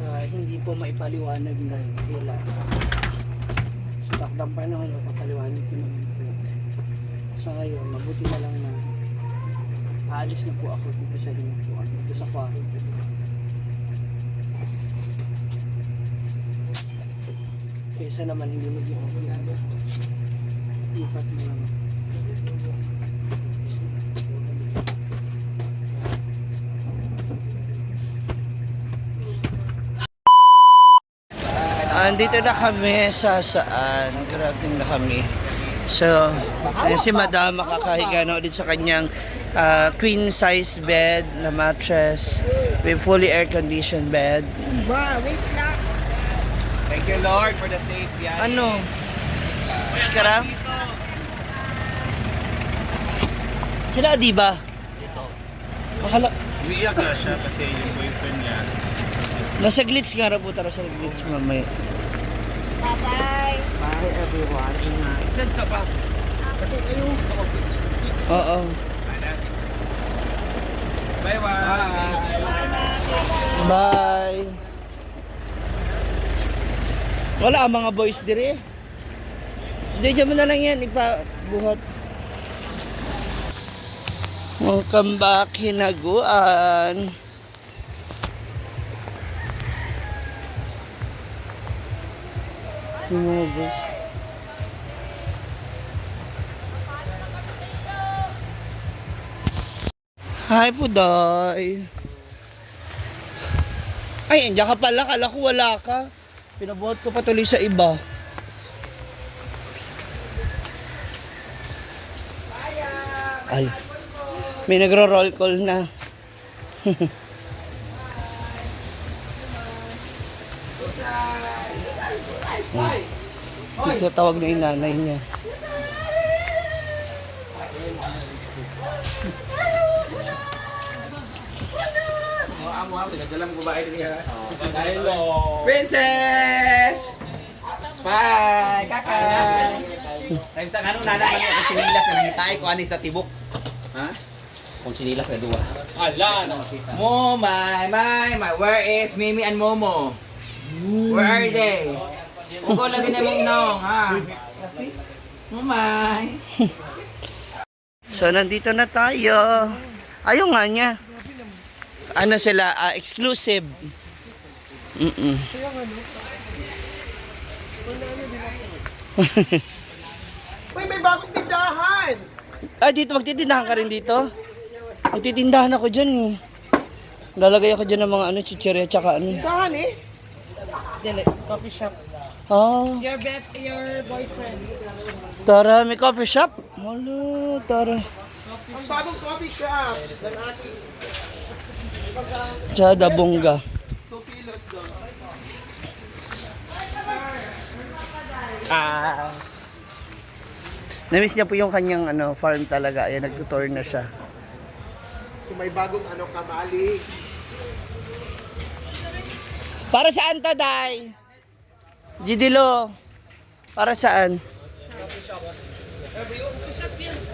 sa hindi po maipaliwanag na hila. Sa takdang panahon, papaliwanag ko naman po. Sa ngayon, mabuti na lang na aalis na po ako dito sa hinupuan, dito sa kwarto. Kesa naman hindi maging okay. Ipat mo lang. Andito na kami sa saan. Grating na kami. So, si Madam makakahiga na ulit sa kanyang queen size bed na mattress with fully air conditioned bed. Wait lang. Thank you, Lord, for the safe biyahe. Ano? Karam? Sila di ba? Makala. Umiiyak na siya kasi yung boyfriend niya. Nasa glitz nga raw po tara sa glitz mamaya. Bye-bye. Bye everyone. Send sa pa. Oo. Bye-bye. Bye. Wala ang mga boys dire. Hindi dyan mo na lang yan ipabuhat. Welcome back, Hinaguan. Yung mga boys. Hi, Puday. Ay, andiyan ka pala. Kala ko wala ka. Pinabuhat ko patuloy sa iba. Ay. May nagro-roll call na. Ito tawag na yung nanay niya. Princess! Spy! Kakay! Time sa kanong nana kami ako sinilas na nangitay ko ani sa tibok. Ha? Kung sinilas na duwa. Ala na makita. Mo, my, where is Mimi and Momo? Where are they? Uko lagi na mong inong, ha? Mo, my. So, nandito na tayo. Ayaw nga niya. Ano sila? Exclusive. May bagong tindahan. Dito, magtitindahan ka rin dito? Magtitindahan ako dyan eh. Lalagay ako dyan ng mga chichirya tsaka ano. Tindahan eh. Dili, coffee shop. Your boyfriend. Tara, may coffee shop. Hello, tara. Ang bagong coffee shop. Tsada bongga. 2 kilos daw. Namiss niya po yung kanyang farm talaga. Ayan, nagtutour na siya. So may bagong kamali. Para saan, Taday? Jidilo. Para saan?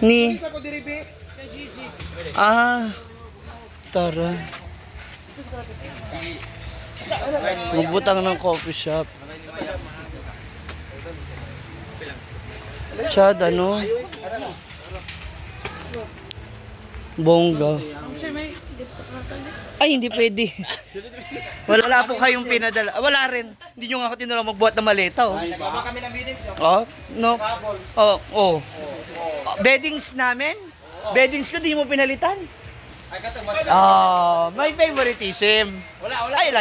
Ni? Isa ko diribi. Tara. Magbutang ng coffee shop. Chad, ano? Bongga. Ay, hindi pwede. Wala po kayong pinadala. Wala rin. Hindi nyo nga ako tinulong magbuhat ng maleta, oh. Baba kami ng meetings, no? Oh, no. Oh. Beddings namin? Beddings ko, di mo pinalitan. Ay, katong My favoritism. Wala. Ay,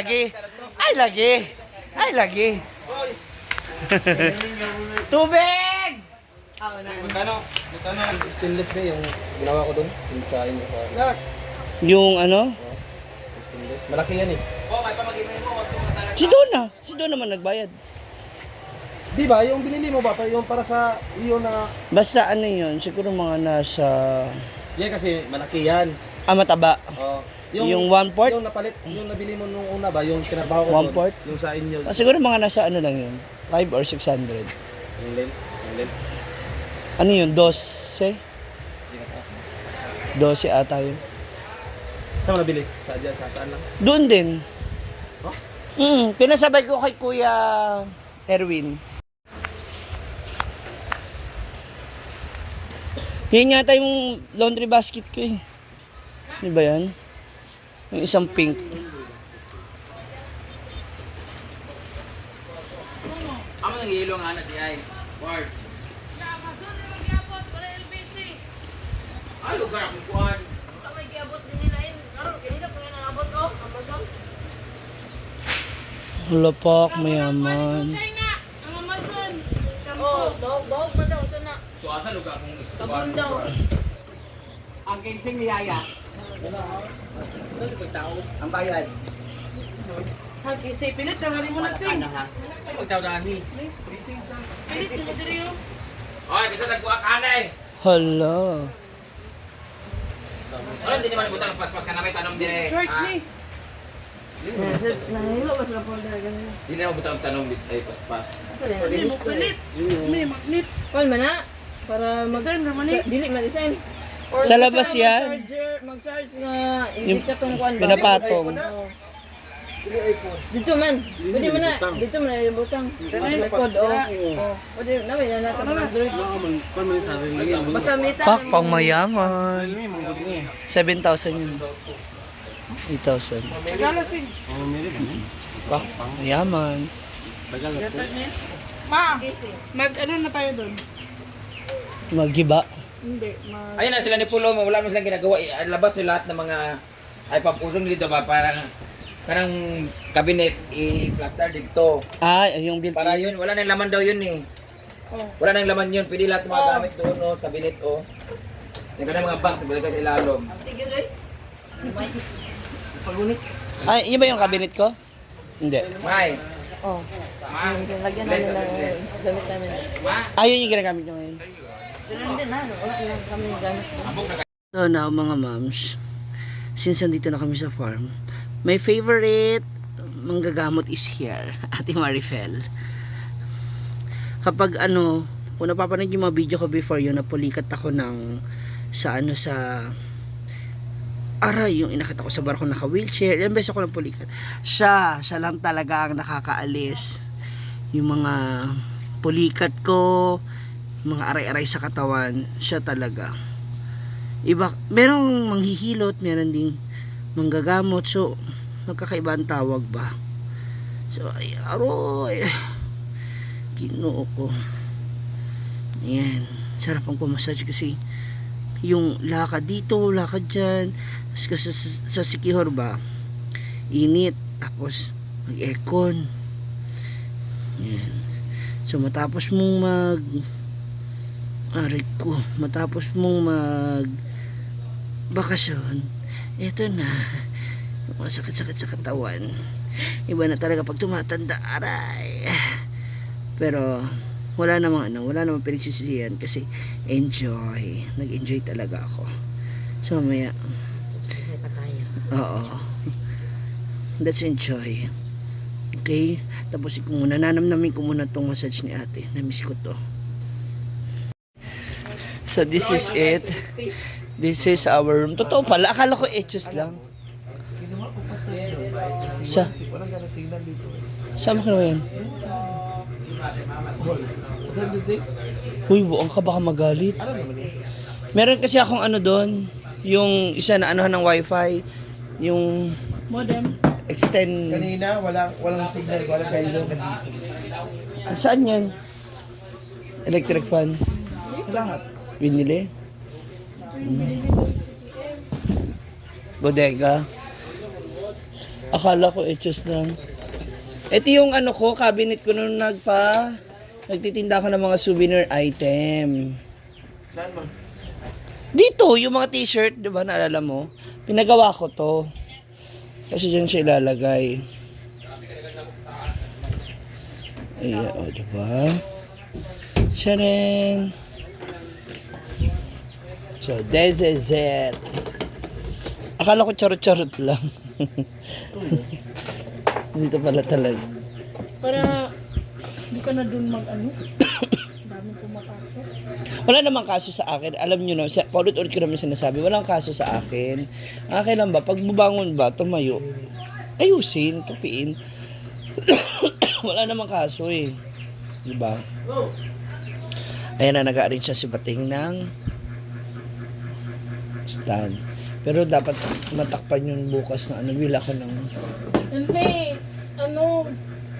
lagi. Tubig! Magkano? Stainless ba yung ginawa ko doon? Yung sa inyo. Yung ano? Stainless. Malaki yan eh. Oh, may pamag-email mo. Huwag kang masalat. Si Don naman nagbayad. Di ba? Yung binili mo ba? Yung para sa iyo na... Basta ano yun, siguro mga nasa... Yan kasi malaki yan. mataba. Oh. Yung 1/4? Yung napalit, yung nabili mo nung una ba, yung kinabaho ko 1/4? yung sa inyo. Siguro mga nasa ano lang yun, 5 or 600. Yung lens. Ano yun, 12? 12 ata yun. Saan mo nabili? Saan lang? Doon din. Oh? Pinasabay ko kay Kuya Erwin. Yan yata yung laundry basket ko eh. Di ba yan? Yung isang pink. Amo nang yelo nga na di ay. Ward. Ay, lugar akong kuhan. Lapak, mayaman. Oh, dog pa daw sana. So, asa lugar akong Sabon daw. Ang casing ni Yaya. Ang bayad. Hagi say pilit na hali mo na sing. Ha? Sa pagtawdahan ni. Pilit mo diri yo. Oy, kasi nagkuha ka na eh. Hala. Ano, hindi naman ibutang paspas ka na may tanong dire. George ni. Nahilo ba sila po dahil ganun? Hindi naman ibutang tanong ay paspas. Hindi mo pilit. May magnet. Call man na. Para mag... Design naman eh. Dili ma-design. Or Sa labas yan. Mag-charge na edit ka tong kuan ba? Pinapatong. Oo. Dito man. Pwede man na. Dito man na yung butang. Record o. Pwede na may nasa Android. Basta mita. Pak, pang mayaman. 7,000 yun. 8,000. Regalo sing. Pak, pang mayaman. Gatag niya. Ma, mag ano na tayo doon? Magiba. Hindi, mag Ayun na sila ni Pulo, wala naman silang ginagawa. Labas yung lahat ng mga ay papusong dito ba parang cabinet i-plaster dito. Ah, yung built Para yun, wala nang laman daw yun eh. Oh. Wala nang laman yun, pwede lahat ng mga gamit doon no, sa cabinet oh. Yung kanang mga box, balik ka sa ilalom. Tigil oy. Ay, yun ba yung cabinet ko? Hindi. May, Oh. Lagyan namin ng gamit namin. Ayun yung ginagamit nyo ngayon. Pero hindi na. Wala lang kami gamit. So now mga moms, since nandito na kami sa farm, my favorite manggagamot is here, Ate Marifel. Kapag kung napapanood yung mga video ko before yun, napulikat ako ng sa aray, yung inakita ko sa barko naka-wheelchair, yung beses ako napulikat. Siya lang talaga ang nakakaalis. Yung mga pulikat ko, mga aray-aray sa katawan, siya talaga. Iba, merong manghihilot, meron ding manggagamot, so magkakaiba ang tawag ba. So ay aroy, Ginoo ko. Ayan, sarap ang pumassage kasi yung lakad dito, lakad dyan, kasi sa Sikihor ba, init, tapos mag-aircon. Ayan, so matapos mong matapos mong bakasyon, eto na, masakit-sakit sa katawan. Iba na talaga pag tumatanda, aray. Pero wala namang pinagsisisihan kasi nag-enjoy talaga ako. So mamaya, oo, let's enjoy. Okay, tapos nanamnamin ko muna tong massage ni ate. Na-miss ko to. So this is it. This is our room. Totoo pala, akala ko etches lang. Sama ka naman yan? Uy, buong ka baka magalit. Meron kasi akong doon, yung isa na anuhan ng wifi, yung modem. extend. Kanina, walang signal, walang kailo. Saan yan? Electric fan. Sa lahat. Binili? Bodega. Akala ko etches lang. Ito yung ko, cabinet ko nung nagtitinda ako ng mga souvenir item. Saan mo? Dito, yung mga t-shirt, di ba, naalala mo? Pinagawa ko to. Kasi dyan siya ilalagay. Ayan, o, di ba? Siya rin. So, this is it. Akala ko charot-charot lang. Dito pala talaga. Para hindi ka na dun mag-ano. Dami pumapasok. Wala namang kaso sa akin. Alam nyo na, paulit-ulit ko naman sinasabi, walang kaso sa akin. Akin lang ba, pag bubangon ba, tumayo, ayusin, tupiin. Wala namang kaso eh. Diba? Ayan na, nag-arrange siya si Bating ng stand. Pero dapat matakpan yun bukas na ano, bila ka ng... Hindi,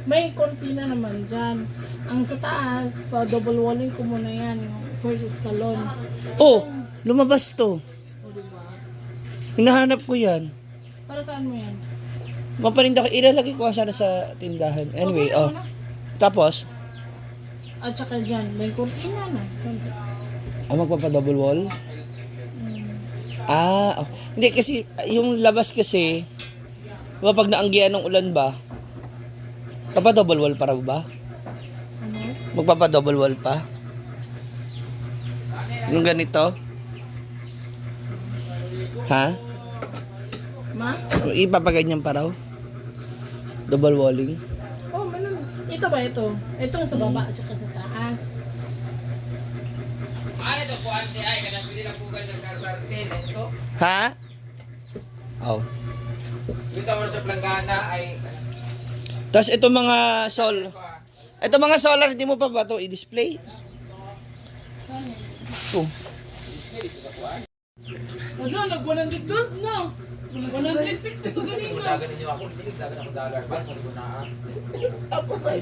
may konti na naman dyan. Ang sa taas, pa double walling ko muna yan, yung first escalon. Oh! Lumabas to. O, diba? Hinahanap ko yan. Para saan mo yan? Maparinda ko, ilalagay ko sana sa tindahan. Anyway, oh. Tapos, At saka dyan, may kurtina na. magpapa-double wall? Ah, oh. Hindi kasi, yung labas kasi, diba pag naanggihan ng ulan ba, papa-double wall para ba? Ano? Magpapa-double wall pa? Yung ganito? Ha? Ma? Ipapaganyan pa raw? Double walling? Oh, meron. Ito ba ito? Ito sa baba at saka sa taas. Ano to po ante ay kanang pili lang pugan sa karsaltin ito. Ha? Oh. Kita mo sa planggana ay Tapos ito mga ito mga solar, di mo pa ba ito i-display? Oh. Ano, nag-112 na. 106 pa ito ganito. dagan ninyo ako dili dagan ako dagan ba mo na. Tapos ay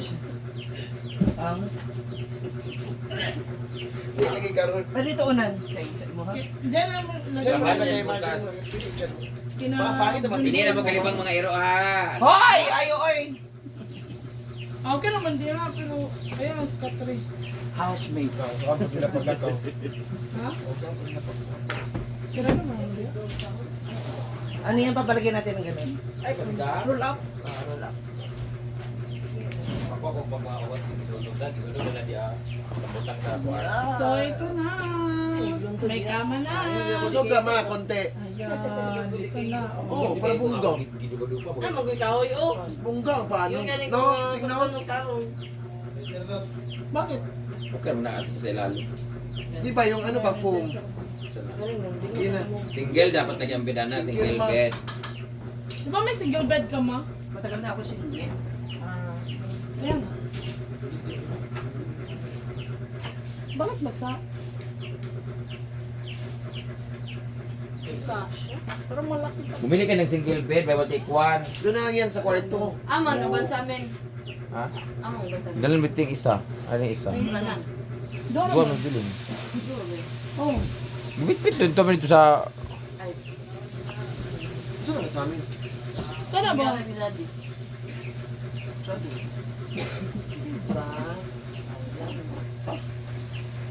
ang Ilagay karon. ano ito unan? Kay sa imo ha? Diyan naman. Dagan na bukas. Bakit naman? Hindi na magalibang mga iro ha. Hoy! Ayo oy! Okay naman din na, pero ayan ang skatry. Housemate. Ha? Kira naman, hindi. Ano yan papalagyan natin ng ganun? Ay pasiga. Roll up. Roll up. Ako ko pa mga awat gisulog na dia. Tambutang sa kuan. So, ito na. May kama na. Kusog ka mga konti. Ayan, dito na. Oo, para bunggang. Gidugo-dugo pa. Mag-ikahoy, oh. Mas bunggang, paano? Yung galing No, ko tingnan sa mo. karong. Bakit? Okay mo na ato sa ilalim. Di ba yung ano ba, foam? Yun na. Single dapat lagi ang bidana, single ma. bed. Di ba may single bed ka, ma? Matagal na ako single. Ayan. Bakit basa? Gosh. Pero malaki pa. Bumili ka ng single bed, buy one take one. Doon na lang yan sa kwarto. Aman, uban sa amin. Ha? Aman, uban sa amin. Dalan biting isa. Ano yung isa? Ay, mana. Doon Buwan naman. mo bilin. Oh. Bit-bit doon to dito sa Gusto na sa amin. Kana ba? Kaya Daddy.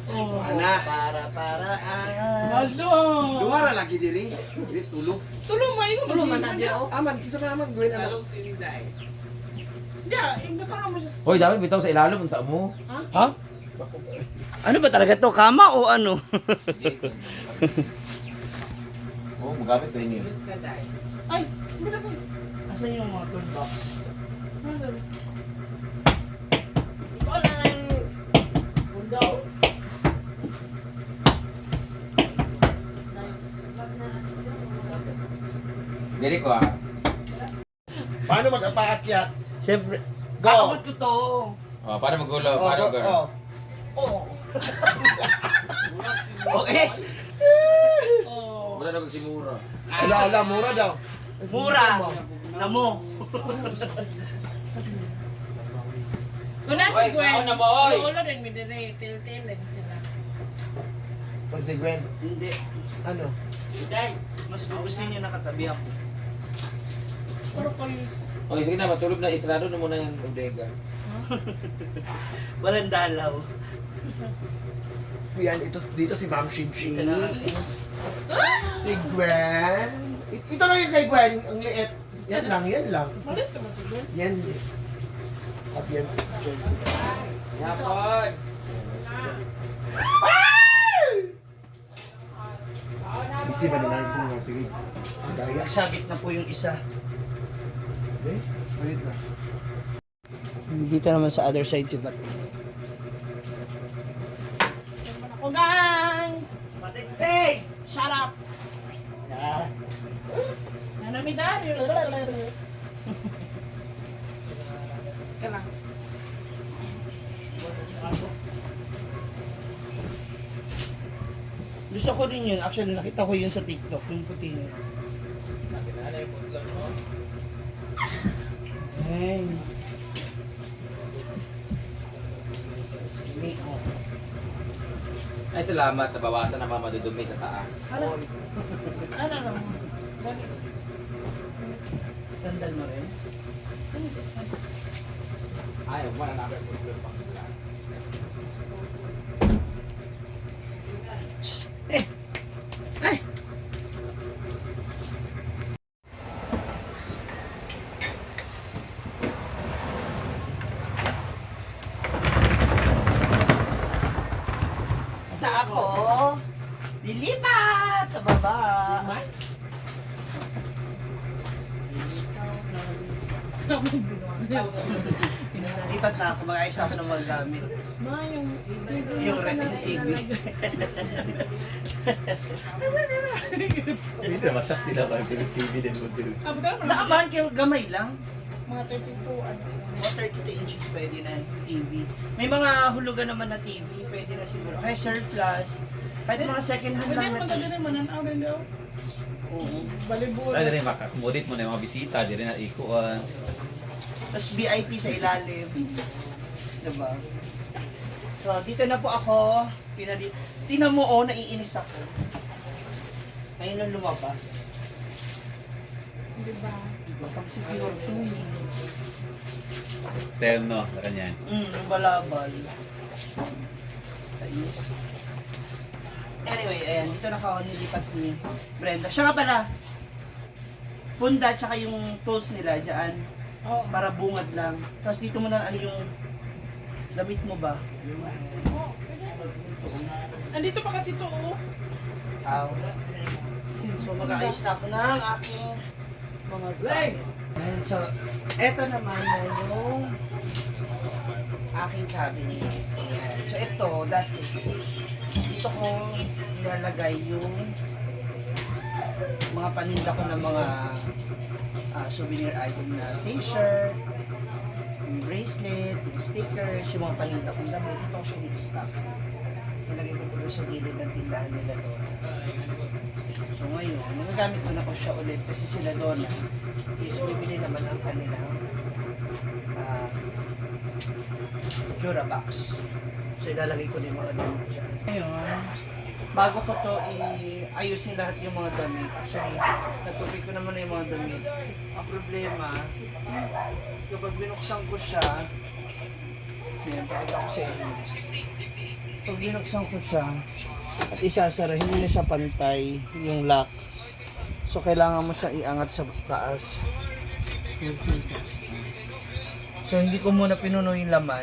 Oh. Ana. Para. Malo. Luwara lagi diri. Diri tulog. Tulong mo, ikaw Tulo man na mag-single diya, oh. Aman, kisa pa naman. Gawin anak. Diya, imbita ka mo siya. Hoy, dapat bitaw sa ilalim unta mo. Ha? Ano ba talaga to? Kama o ano? Oh, magamit ko ini. Ay, hindi na po. Asan yung mga toolbox? Ikaw na lang. Bundaw. Dili ko ah. Paano mag-apaakyat? Siyempre. Go! Aabot ko to. Oh, para magulo, Oh, para go, magulo. oh. Okay. Wala na si Mura. Ala, mura daw. Mura. Namo. Kung nasa Oy, Gwen, kaon na ba, oy? ulo din mi dire, til-tilan sila. Pag si Gwen, Hindi. ano? Day, mas gusto niyo nakatabi ako. Pero kayo, Okay, sige na, matulog na. Isarado na muna yung bodega. Walang dalaw. Yan, dito si Ma'am Shinchi. Ito na. Si Gwen. Ito lang yung kay Gwen. Ang liit. Yan lang. malit naman si Gwen. Yan. At yan si Johnson. Yapon! Biksi ba naman kung nga? Sige. Ang daya. Sagit na po yung isa. Okay? Wait na. Dito naman sa other side si Bat. Ako guys! Hey! Shut up! Nanamidari. ka lang. Gusto ko rin yun. Actually, nakita ko yun sa TikTok. Yung puti niya. Ay. Ay, salamat. Nabawasan naman madudumi sa taas. Ano lang? Sandal mo rin? Ay, wala na. At ako, lilipat sa baba. Lilipat na ako, mag-ayos ako ng mga gamit. Ma, yung Yung red TV. Hindi naman siya sila ba? TV din mo din. Nakaman kayo, gamay lang. Mga 32, ano. Mga 32 inches pwede na TV. May mga hulugan naman na TV, pwede na siguro. Kaya surplus. Kahit mga second hand Pwede lang na naman TV. talaga mananaw rin daw. Oo. Baliburo. Ay, rin makakomodate mo na yung mga bisita. Di rin na ikuan. Tapos VIP sa ilalim. Diba? So, dito na po ako. Tingnan mo, oh, naiinis ako. Ngayon lang lumabas. Diba? Diba? Pag secure to Terno, sa kanyan. yung balabal. Ayos. Anyway, ayan. Dito na ako nilipat ni Brenda. Siya nga pala. Punda, tsaka yung tools nila dyan. Oo. Para bungad lang. Tapos dito mo na ano yung damit mo ba? Andito pa kasi to, oh. Aw. So mag-aayos na ako ng aking mga gamit. And so, eto naman na yung aking cabinet. Ayan. So ito, dati, dito ko nilalagay yung mga paninda ko ng mga souvenir item na t-shirt, yung bracelet, yung stickers, yung mga paninda kong damit. Ito ko siya nil-stock. Nilagay ko po sa gilid ng tindahan nila doon. So ngayon, magagamit ko na po siya ulit kasi sila doon is bibili naman ang kanilang Durabox. So ilalagay ko din yung mga damit dyan. Ngayon, bago ko to ayusin lahat yung mga damit. Actually, nagtupig ko naman na yung mga damit. Ang problema, kapag binuksan ko siya, yan, pakita ko sa inyo. Pag binuksan ko siya at isasara, hindi na siya pantay yung lock. So, kailangan mo siya iangat sa taas. So, hindi ko muna pinuno yung laman.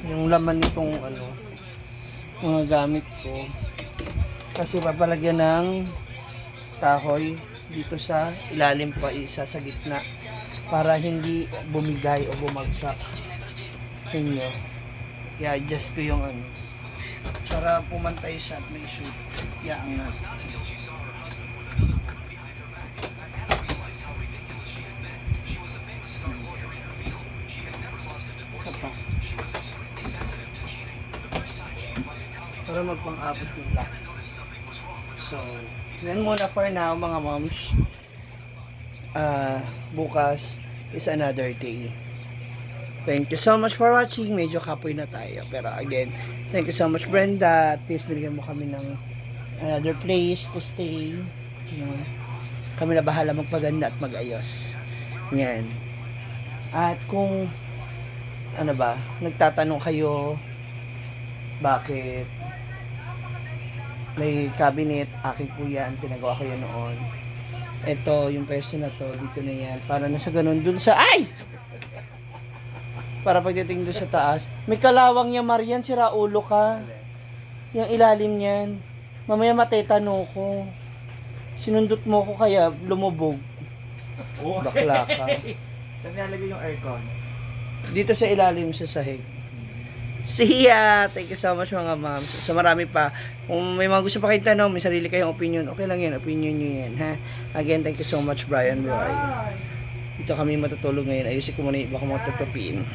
Yung laman nitong ano, mga gamit ko. Kasi papalagyan ng kahoy dito sa ilalim pa, isa sa gitna. Para hindi bumigay o bumagsak. Inyo. I-adjust ko yung ano. Para pumantay siya at may shoot. Iangat. Para magpang-abot yung lock. So, yan muna for now mga moms. Bukas is another day. Thank you so much for watching. Medyo kapoy na tayo. Pero again, thank you so much Brenda. At least binigyan mo kami ng another place to stay. Kami na bahala magpaganda at mag-ayos. Yan. At kung ano ba, nagtatanong kayo bakit may cabinet, akin po yan, pinagawa ko yan noon. Ito, yung pwesto na to, dito na yan. Para na sa ganun, dun sa, ay! Para pagdating dun sa taas. May kalawang niya, Marian, sira ulo ka. Yung ilalim niyan. Mamaya matetano ko. Sinundot mo ko kaya lumubog. Bakla ka. Saan nilalagay yung aircon? Dito sa ilalim sa sahig. See ya! Thank you so much mga ma'am. So marami pa. Kung may mga gusto pa kayong tanong, may sarili kayong opinion, okay lang yan. Opinion nyo yan, ha? Again, thank you so much, Brian Roy. Dito kami matutulog ngayon. Ayusin ko muna yung baka mga tutupiin.